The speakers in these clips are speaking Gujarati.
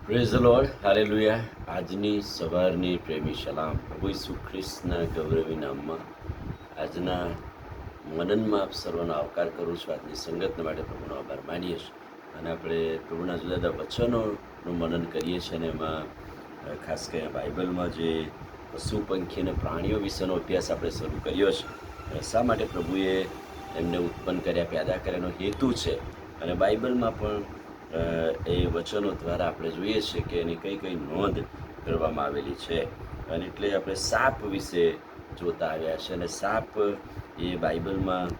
Praise the lord, hallelujah. આજની સવારની પ્રેમી સલામ પ્રભુ ઈસુ ખ્રિસ્તના ગૌરવી નામમાં આજના મનનમાં આપ સર્વનો આવકાર કરું છું. આજની સંગતને માટે પ્રભુનો આભાર માનીએ છીએ અને આપણે પ્રભુના જુદા જુદા વચનોનું મનન કરીએ છીએ અને એમાં ખાસ કરીને બાઇબલમાં જે પશુ પંખી અને પ્રાણીઓ વિશેનો અભ્યાસ આપણે શરૂ કર્યો છે. શા માટે પ્રભુએ એમને ઉત્પન્ન કર્યા, પેદા કર્યાનો હેતુ છે અને બાઇબલમાં પણ એ વચનો દ્વારા આપણે જોઈએ છીએ કે એની કઈ કઈ નોંધ કરવામાં આવેલી છે. અને એટલે આપણે સાપ વિશે જોતા આવ્યા છે અને સાપ એ બાઇબલમાં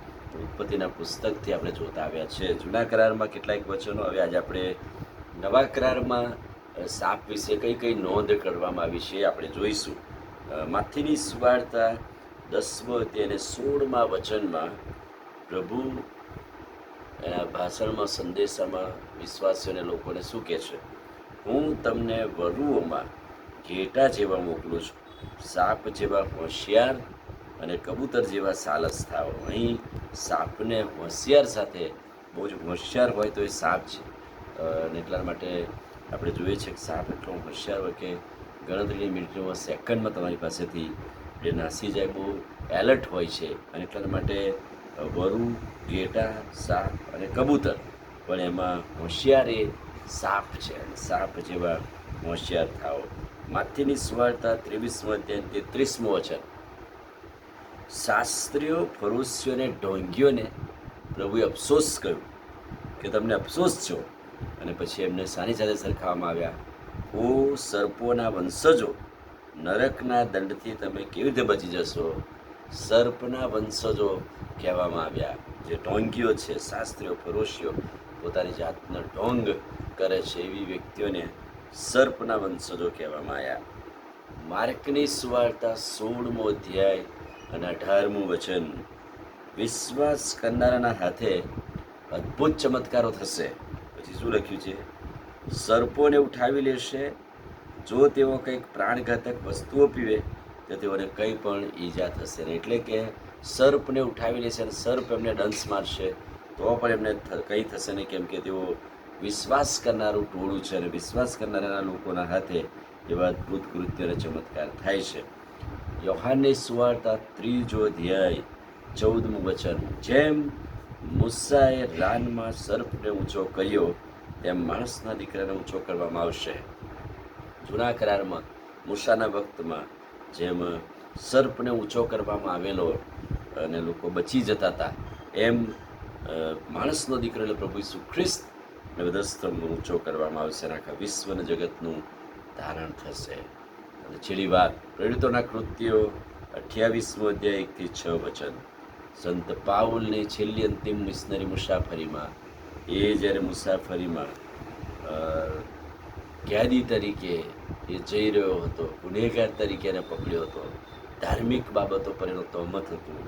ઉત્પત્તિના પુસ્તકથી આપણે જોતા આવ્યા છે. જૂના કરારમાં કેટલાક વચનો, હવે આજે આપણે નવા કરારમાં સાપ વિશે કઈ કઈ નોંધ કરવામાં આવી છે આપણે જોઈશું. માથીની સુવાર્તા 10મો અધ્યાય અને 16મા વચનમાં પ્રભુ એના ભાષણમાં, સંદેશામાં વિશ્વાસીઓને લોકોને શું કહે છે? હું તમને વરુઓમાં ઘેટા જેવા મોકલું છું, સાપ જેવા હોશિયાર અને કબૂતર જેવા સાલસ થાઓ. અહીં સાપને હોશિયાર સાથે, બહુ જ હોશિયાર હોય તો એ સાપ છે અને એટલા માટે આપણે જોઈએ છીએ કે સાપ એટલો હોશિયાર હોય કે ગણતરીની મિનિટોમાં, સેકન્ડમાં તમારી પાસેથી એ નાસી જાય, બહુ એલર્ટ હોય છે. અને એટલા માટે વરુ, ઘેટા, સાપ અને કબૂતર, પણ એમાં હોશિયાર એ સાપ છે. સાપ જેવા હોશિયાર થાઓ. માથીની સુવાર્તા 23મો અધ્યાય 33મો વચન. શાસ્ત્રીઓ, ફરોશીઓ અને ઢોંગીઓને પ્રભુએ અફસોસ કર્યું કે તમને અફસોસ છો. અને પછી એમને શાની સાથે સરખાવવામાં આવ્યા? ઓ સર્પોના વંશજો, નરકના દંડથી તમે કેવી રીતે બચી જશો? સર્પના વંશજો કહેવામાં આવ્યા. જે ઢોંગીઓ છે, શાસ્ત્રીઓ, ફરોશીઓ, પોતાની જાતનો ઢોંગ કરે છે, એવી વ્યક્તિઓને સર્પના વંશજો કહેવામાં આવ્યા. માર્કની સુવાર્તા 16મો અધ્યાય અને 18મું વચન. વિશ્વાસ કરનારાના હાથે અદ્ભુત ચમત્કારો થશે. પછી શું લખ્યું છે? સર્પોને ઉઠાવી લેશે, જો તેઓ કંઈક પ્રાણઘાતક વસ્તુઓ પીવે તો તેઓને કંઈ પણ ઈજા થશે નહીં. એટલે કે સર્પને ઉઠાવી લેશે અને સર્પ એમને ડંસ મારશે તો પણ એમને કંઈ થશે નહીં, કેમ કે તેઓ વિશ્વાસ કરનારું ટોળું છે અને વિશ્વાસ કરનારા લોકોના હાથે એવા અદ્ભુત કૃત્ય અને ચમત્કાર થાય છે. યોહાનની સુવાર્તા 3જો અધ્યાય 14મું વચન. જેમ મૂસાએ રાનમાં સર્પને ઊંચો કર્યો, તેમ માણસના દીકરાને ઊંચો કરવામાં આવશે. જૂના કરારમાં મૂસાના વખતમાં જેમ સર્પને ઊંચો કરવામાં આવેલો અને લોકો બચી જતા હતા, એમ માણસનો દીકરો એટલે પ્રભુ ઈસુ ખ્રિસ્ત વધસ્તંભ ઊંચો કરવામાં આવશે અને આખા વિશ્વના જગતનું ધારણ થશે. અને છેલ્લી વાત, પ્રેરિતોના કૃત્યો 28મો અધ્યાય 1થી 6 વચન. સંત પાઉલની છેલ્લી અંતિમ મિશનરી મુસાફરીમાં, એ જ્યારે મુસાફરીમાં કેદી તરીકે એ જઈ રહ્યો હતો, ગુનેગાર તરીકે એને પકડ્યો હતો, ધાર્મિક બાબતો પર એનો તહોમત હતું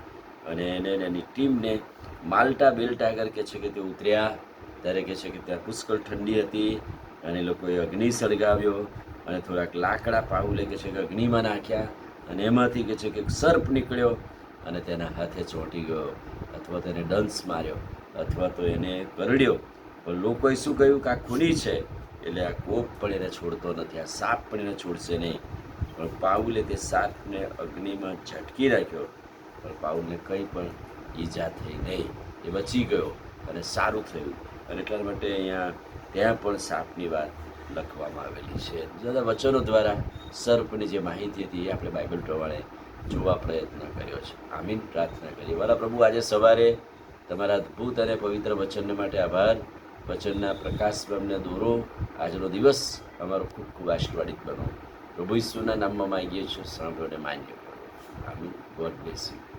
અને એને એની ટીમને માલ્ટા બેલ્ટા આગળ કહે છે કે તે ઉતર્યા, ત્યારે કહે છે કે ત્યાં પુષ્કળ ઠંડી હતી અને લોકોએ અગ્નિ સળગાવ્યો અને થોડાક લાકડા પાઉલે કહે છે કે અગ્નિમાં નાખ્યા અને એમાંથી કહે છે કે સર્પ નીકળ્યો અને તેના હાથે ચોંટી ગયો, અથવા તો એને ડંસ માર્યો, અથવા તો એને કરડ્યો. પણ લોકોએ શું કહ્યું કે આ ખૂની છે, એટલે આ કોપ પણ એને છોડતો નથી, આ સાપ પણ એને છોડશે નહીં. પણ પાઉલે તે સાપને અગ્નિમાં ઝટકી રાખ્યો, પણ પાઉલને કંઈ પણ ઈજા થઈ નહીં, એ બચી ગયો અને સારું થયું. અને એટલા માટે અહીંયા ત્યાં પણ સાપની વાત લખવામાં આવેલી છે. જુદા વચનો દ્વારા સર્પની જે માહિતી હતી એ આપણે બાઇબલ પ્રમાણે જોવા પ્રયત્ન કર્યો છે. આમીન. પ્રાર્થના કરીએ. વાલા પ્રભુ, આજે સવારે તમારા અદ્ભુત અને પવિત્ર વચનને માટે આભાર. વચનના પ્રકાશમાં અમને દોરો. આજનો દિવસ અમારો ખૂબ ખૂબ આશીર્વાદિત બનો. પ્રભુ ઈસુના નામમાં માંગીએ છીએ, સાંભળો અને માન્ય કરો. આમીન. God bless you.